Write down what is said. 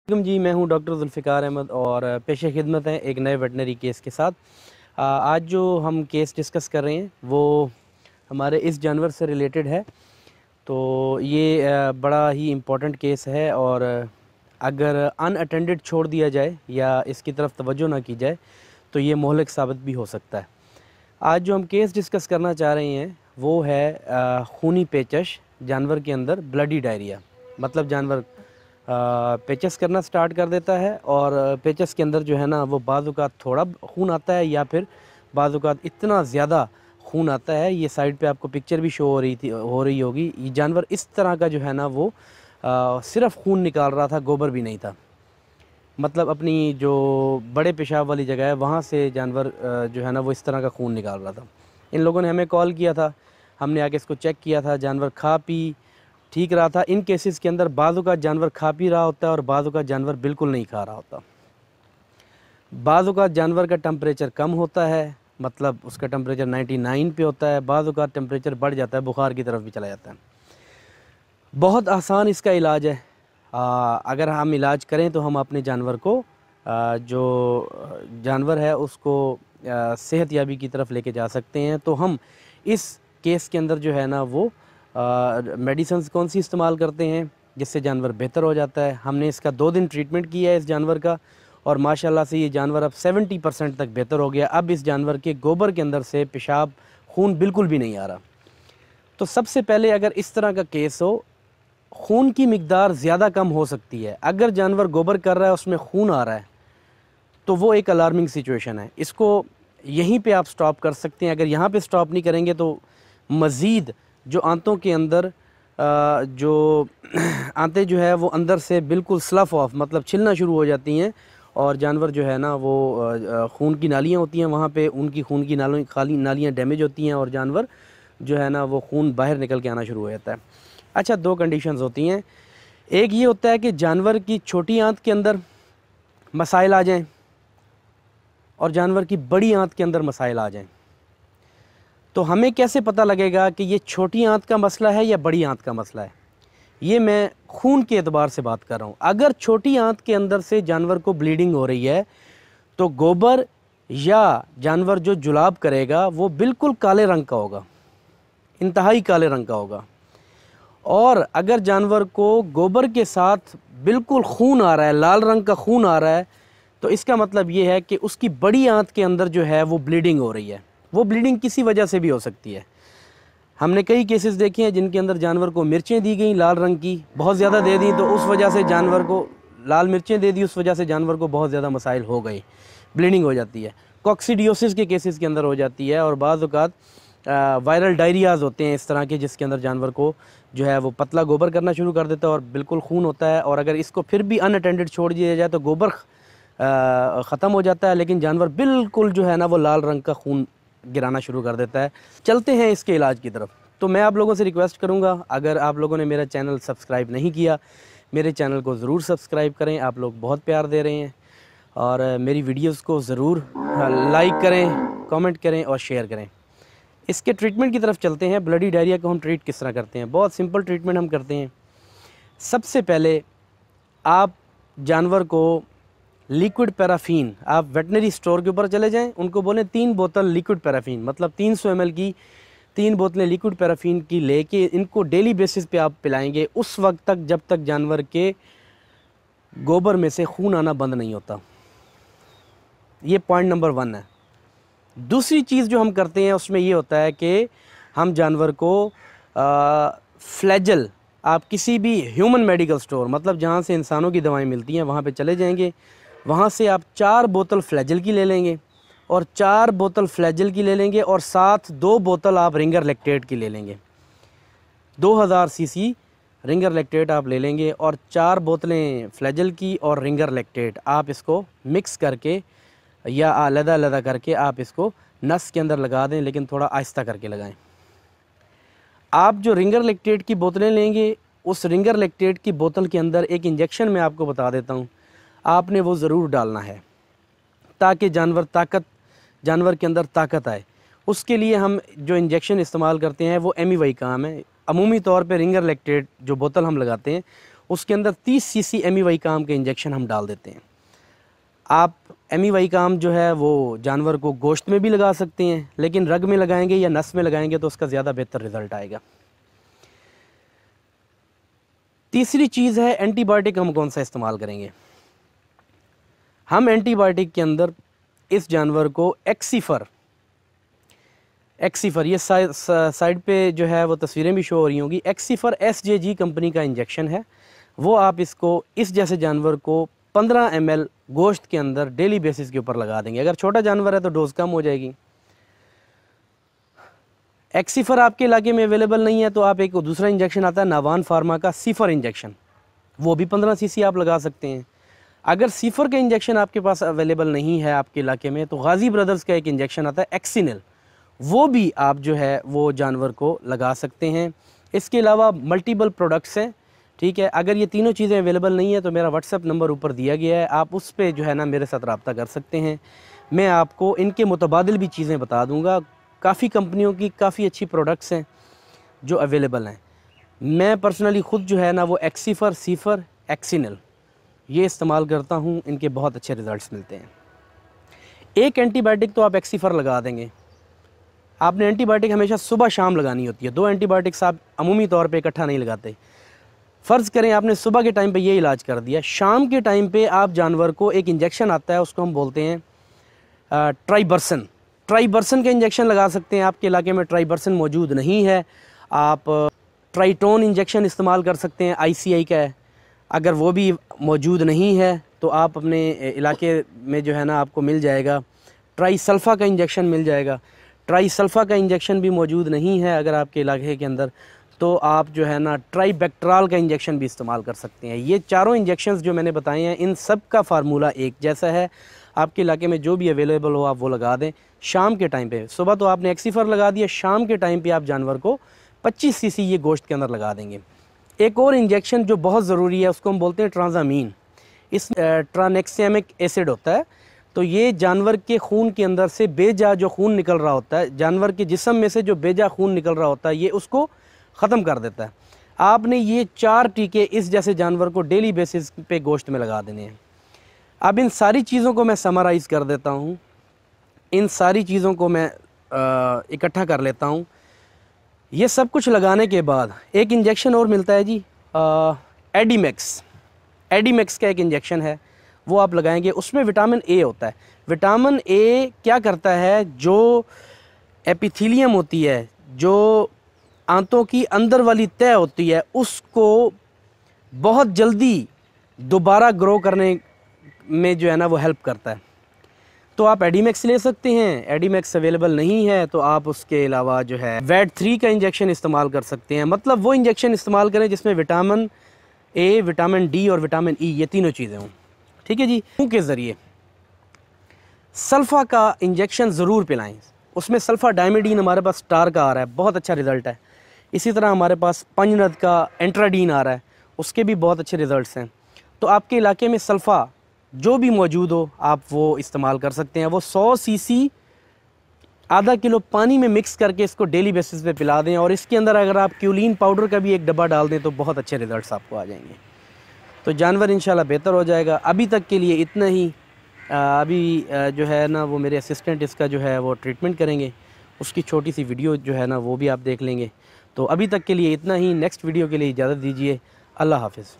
जी, मैं हूं डॉक्टर जुल्फ़िकार अहमद और पेशे खिदमत है एक नए वेटनरी केस के साथ। आज जो हम केस डिस्कस कर रहे हैं वो हमारे इस जानवर से रिलेटेड है। तो ये बड़ा ही इम्पोर्टेंट केस है और अगर अनअटेंडेड छोड़ दिया जाए या इसकी तरफ तवज्जो ना की जाए तो ये मोहलिक साबित भी हो सकता है। आज जो हम केस डिस्कस करना चाह रहे हैं वो है खूनी पेचश जानवर के अंदर ब्लडी डायरिया। मतलब जानवर पेचस करना स्टार्ट कर देता है और पेचस के अंदर जो है ना वो बाज़ औक़ात थोड़ा खून आता है या फिर बाज़ औक़ात इतना ज़्यादा खून आता है। ये साइड पे आपको पिक्चर भी शो हो रही होगी। ये जानवर इस तरह का जो है ना वो सिर्फ़ खून निकाल रहा था, गोबर भी नहीं था। मतलब अपनी जो बड़े पेशाब वाली जगह है वहाँ से जानवर जो है ना वो इस तरह का खून निकाल रहा था। इन लोगों ने हमें कॉल किया था, हमने आके इसको चेक किया था। जानवर खा पी ठीक रहा था। इन केसेस के अंदर बाज़ औक़ात जानवर खा पी रहा होता है और बाज़ औक़ात जानवर बिल्कुल नहीं खा रहा होता। बाज़ औक़ात जानवर का टेम्परेचर कम होता है, मतलब उसका टेम्परेचर 99 पे होता है। बाज़ औक़ात टेम्परेचर बढ़ जाता है, बुखार की तरफ भी चला जाता है। बहुत आसान इसका इलाज है। अगर हम इलाज करें तो हम अपने जानवर को जो जानवर है उसको सेहतयाबी की तरफ लेके जा सकते हैं। तो हम इस केस के अंदर जो है ना वो मेडिसिन्स कौन सी इस्तेमाल करते हैं जिससे जानवर बेहतर हो जाता है। हमने इसका 2 दिन ट्रीटमेंट किया है इस जानवर का और माशाल्लाह से ये जानवर अब 70% तक बेहतर हो गया। अब इस जानवर के गोबर के अंदर से पेशाब खून बिल्कुल भी नहीं आ रहा। तो सबसे पहले अगर इस तरह का केस हो, खून की मिकदार ज़्यादा कम हो सकती है। अगर जानवर गोबर कर रहा है उसमें खून आ रहा है तो वो एक अलार्मिंग सिचुएशन है। इसको यहीं पे आप स्टॉप कर सकते हैं। अगर यहाँ पे स्टॉप नहीं करेंगे तो मज़ीद जो आंतों के अंदर जो आंतें जो है वो अंदर से बिल्कुल स्लफ़ ऑफ मतलब छिलना शुरू हो जाती हैं और जानवर जो है ना वो खून की नालियाँ होती हैं वहाँ पे उनकी खून की नालियाँ डैमेज होती हैं और जानवर जो है ना वो खून बाहर निकल के आना शुरू हो जाता है। अच्छा, 2 कंडीशंस होती हैं। एक ये होता है कि जानवर की छोटी आंत के अंदर मसाइल आ जाएँ और जानवर की बड़ी आंत के अंदर मसाइल आ जाएँ। तो हमें कैसे पता लगेगा कि ये छोटी आंत का मसला है या बड़ी आंत का मसला है? ये मैं खून के एतबार से बात कर रहा हूँ। अगर छोटी आंत के अंदर से जानवर को ब्लीडिंग हो रही है तो गोबर या जानवर जो जुलाब करेगा वो बिल्कुल काले रंग का होगा, इंतहाई काले रंग का होगा। और अगर जानवर को गोबर के साथ बिल्कुल खून आ रहा है, लाल रंग का खून आ रहा है, तो इसका मतलब ये है कि उसकी बड़ी आंत के अंदर जो है वो ब्लीडिंग हो रही है। वो ब्लीडिंग किसी वजह से भी हो सकती है। हमने कई केसेस देखे हैं जिनके अंदर जानवर को मिर्चें दी गई लाल रंग की, बहुत ज़्यादा दे दी, तो उस वजह से जानवर को लाल मिर्चें दे दी, उस वजह से जानवर को बहुत ज़्यादा मसाइल हो गए, ब्लीडिंग हो जाती है। कॉक्सीडियोसिस के केसेस के अंदर हो जाती है और बाज़ औक़ात वायरल डायरियाज़ होते हैं इस तरह के, जिसके अंदर जानवर को जो है वो पतला गोबर करना शुरू कर देता है और बिल्कुल खून होता है। और अगर इसको फिर भी अनअटेंडेड छोड़ दिया जाए तो गोबर ख़त्म हो जाता है, लेकिन जानवर बिल्कुल जो है ना वो लाल रंग का खून गिराना शुरू कर देता है। चलते हैं इसके इलाज की तरफ। तो मैं आप लोगों से रिक्वेस्ट करूंगा, अगर आप लोगों ने मेरा चैनल सब्सक्राइब नहीं किया, मेरे चैनल को ज़रूर सब्सक्राइब करें। आप लोग बहुत प्यार दे रहे हैं और मेरी वीडियोस को ज़रूर लाइक करें, कमेंट करें और शेयर करें। इसके ट्रीटमेंट की तरफ चलते हैं। ब्लडी डायरिया को हम ट्रीट किस तरह करते हैं? बहुत सिंपल ट्रीटमेंट हम करते हैं। सबसे पहले आप जानवर को लिक्विड पैराफीन, आप वेटनरी स्टोर के ऊपर चले जाएं, उनको बोलें 3 बोतल लिक्विड पैराफीन, मतलब 300 ml की 3 बोतलें लिक्विड पैराफीन की लेके इनको डेली बेसिस पे आप पिलाएंगे उस वक्त तक जब तक जानवर के गोबर में से खून आना बंद नहीं होता। ये पॉइंट नंबर 1 है। दूसरी चीज़ जो हम करते हैं उसमें ये होता है कि हम जानवर को फ्लैजल, आप किसी भी ह्यूमन मेडिकल स्टोर, मतलब जहाँ से इंसानों की दवाएं मिलती हैं, वहाँ पे चले जाएंगे। वहाँ से आप 4 बोतल फ्लैजल की ले लेंगे और 4 बोतल फ्लैजल की ले लेंगे और साथ 2 बोतल आप रिंगर लैक्टेट की ले लेंगे। 2000 सीसी रिंगर लैक्टेट आप ले लेंगे और 4 बोतलें फ्लैजल की और रिंगर लैक्टेट आप इसको मिक्स करके या अलग-अलग करके आप इसको नस के अंदर लगा दें, लेकिन थोड़ा आहिस्ता करके लगाएं। आप जो रिंगर लैक्टेट की बोतलें लेंगे, उस रिंगर लैक्टेट की बोतल के अंदर एक इंजेक्शन मैं आपको बता देता हूँ, आपने वो ज़रूर डालना है ताकि जानवर के अंदर ताकत आए। उसके लिए हम जो इंजेक्शन इस्तेमाल करते हैं वो एमिवाई काम है। अमूमी तौर पे रिंगर लैक्टेट जो बोतल हम लगाते हैं उसके अंदर 30 सीसी एमीवाइकाम के इंजेक्शन हम डाल देते हैं। आप एमीवाइकाम जो है वो जानवर को गोश्त में भी लगा सकते हैं, लेकिन रग में लगाएंगे या नस में लगाएंगे तो उसका ज़्यादा बेहतर रिज़ल्ट आएगा। तीसरी चीज़ है एंटीबायोटिक हम कौन सा इस्तेमाल करेंगे। हम एंटीबायोटिक के अंदर इस जानवर को एक्सीफर ये साइड पे जो है वो तस्वीरें भी शो हो रही होंगी, एक्सीफर SJG कंपनी का इंजेक्शन है। वो आप इसको इस जैसे जानवर को 15 ml गोश्त के अंदर डेली बेसिस के ऊपर लगा देंगे। अगर छोटा जानवर है तो डोज कम हो जाएगी। एक्सीफर आपके इलाके में अवेलेबल नहीं है तो आप एक दूसरा इंजेक्शन आता है नावान फार्मा का सीफर इंजेक्शन, वो भी 15 सीसी आप लगा सकते हैं। अगर सीफर का इंजेक्शन आपके पास अवेलेबल नहीं है आपके इलाके में तो गाजी ब्रदर्स का एक इंजेक्शन आता है एक्सिनल, वो भी आप जो है वो जानवर को लगा सकते हैं। इसके अलावा मल्टीपल प्रोडक्ट्स हैं, ठीक है। अगर ये तीनों चीज़ें अवेलेबल नहीं है तो मेरा व्हाट्सएप नंबर ऊपर दिया गया है, आप उस पर जो है ना मेरे साथ रब्ता कर सकते हैं। मैं आपको इनके मुतबादिल भी चीज़ें बता दूँगा। काफ़ी कंपनियों की काफ़ी अच्छी प्रोडक्ट्स हैं जो अवेलेबल हैं। मैं पर्सनली ख़ुद जो है ना वो एक्सीफर, सीफर, एक्सिनल ये इस्तेमाल करता हूँ, इनके बहुत अच्छे रिज़ल्ट्स मिलते हैं। एक एंटीबायोटिक तो आप एक्सीफर लगा देंगे। आपने एंटीबायोटिक हमेशा सुबह शाम लगानी होती है। 2 एंटीबायोटिक्स आप अमूमी तौर पे इकट्ठा नहीं लगाते। फ़र्ज़ करें आपने सुबह के टाइम पे ये इलाज कर दिया, शाम के टाइम पे आप जानवर को एक इंजेक्शन आता है, उसको हम बोलते हैं ट्राइबर्सन का इंजेक्शन लगा सकते हैं। आपके इलाके में ट्राइबर्सन मौजूद नहीं है, आप ट्राइटोन इंजेक्शन इस्तेमाल कर सकते हैं, ICI का है। अगर वो भी मौजूद नहीं है तो आप अपने इलाके में जो है ना आपको मिल जाएगा ट्राइसल्फ़ा का इंजेक्शन मिल जाएगा। ट्राइसल्फ़ा का इंजेक्शन भी मौजूद नहीं है अगर आपके इलाके के अंदर, तो आप जो है ना ट्राइबेक्ट्राल का इंजेक्शन भी इस्तेमाल कर सकते हैं। ये चारों इंजेक्शंस जो मैंने बताए हैं इन सब का फार्मूला एक जैसा है। आपके इलाके में जो भी अवेलेबल हो आप वो लगा दें शाम के टाइम पे। सुबह तो आपने एक्सीफर लगा दिया, शाम के टाइम पे आप जानवर को 25 सीसी ये गोश्त के अंदर लगा देंगे। एक और इंजेक्शन जो बहुत ज़रूरी है उसको हम बोलते हैं ट्रांजामीन। इस ट्रानेक्सिमिक एसिड होता है, तो ये जानवर के खून के अंदर से बेजा जो खून निकल रहा होता है, जानवर के जिस्म में से जो बेजा खून निकल रहा होता है ये उसको ख़त्म कर देता है। आपने ये 4 टीके इस जैसे जानवर को डेली बेसिस पे गोश्त में लगा देने हैं। अब इन सारी चीज़ों को मैं समराइज़ कर देता हूँ, इन सारी चीज़ों को मैं इकट्ठा कर लेता हूँ। ये सब कुछ लगाने के बाद एक इंजेक्शन और मिलता है जी, एडीमैक्स का एक इंजेक्शन है, वो आप लगाएंगे। उसमें विटामिन ए होता है। विटामिन ए क्या करता है, जो एपिथेलियम होती है, जो आंतों की अंदर वाली तह होती है, उसको बहुत जल्दी दोबारा ग्रो करने में जो है ना वो हेल्प करता है। तो आप एडीमैक्स ले सकते हैं। एडीमैक्स अवेलेबल नहीं है तो आप उसके अलावा जो है वैट-3 का इंजेक्शन इस्तेमाल कर सकते हैं। मतलब वो इंजेक्शन इस्तेमाल करें जिसमें विटामिन ए, विटामिन डी और विटामिन ई ये तीनों चीज़ें हों, ठीक है जी। मुँह के ज़रिए सल्फ़ा का इंजेक्शन ज़रूर पिलाएं। उसमें सल्फ़ा डायमिडीन हमारे पास स्टार का आ रहा है, बहुत अच्छा रिज़ल्ट है। इसी तरह हमारे पास पंजनद का एंट्राडीन आ रहा है, उसके भी बहुत अच्छे रिज़ल्ट्स हैं। तो आपके इलाके में सल्फ़ा जो भी मौजूद हो आप वो इस्तेमाल कर सकते हैं। वो 100 सीसी आधा किलो पानी में मिक्स करके इसको डेली बेसिस पे पिला दें, और इसके अंदर अगर आप क्यूलिन पाउडर का भी एक डब्बा डाल दें तो बहुत अच्छे रिज़ल्ट्स आपको आ जाएंगे। तो जानवर इंशाल्लाह बेहतर हो जाएगा। अभी तक के लिए इतना ही। अभी जो है ना वो मेरे असिस्टेंट इसका जो है वो ट्रीटमेंट करेंगे, उसकी छोटी सी वीडियो जो है ना वो भी आप देख लेंगे। तो अभी तक के लिए इतना ही। नेक्स्ट वीडियो के लिए इजाज़त दीजिए। अल्लाह हाफ़िज़।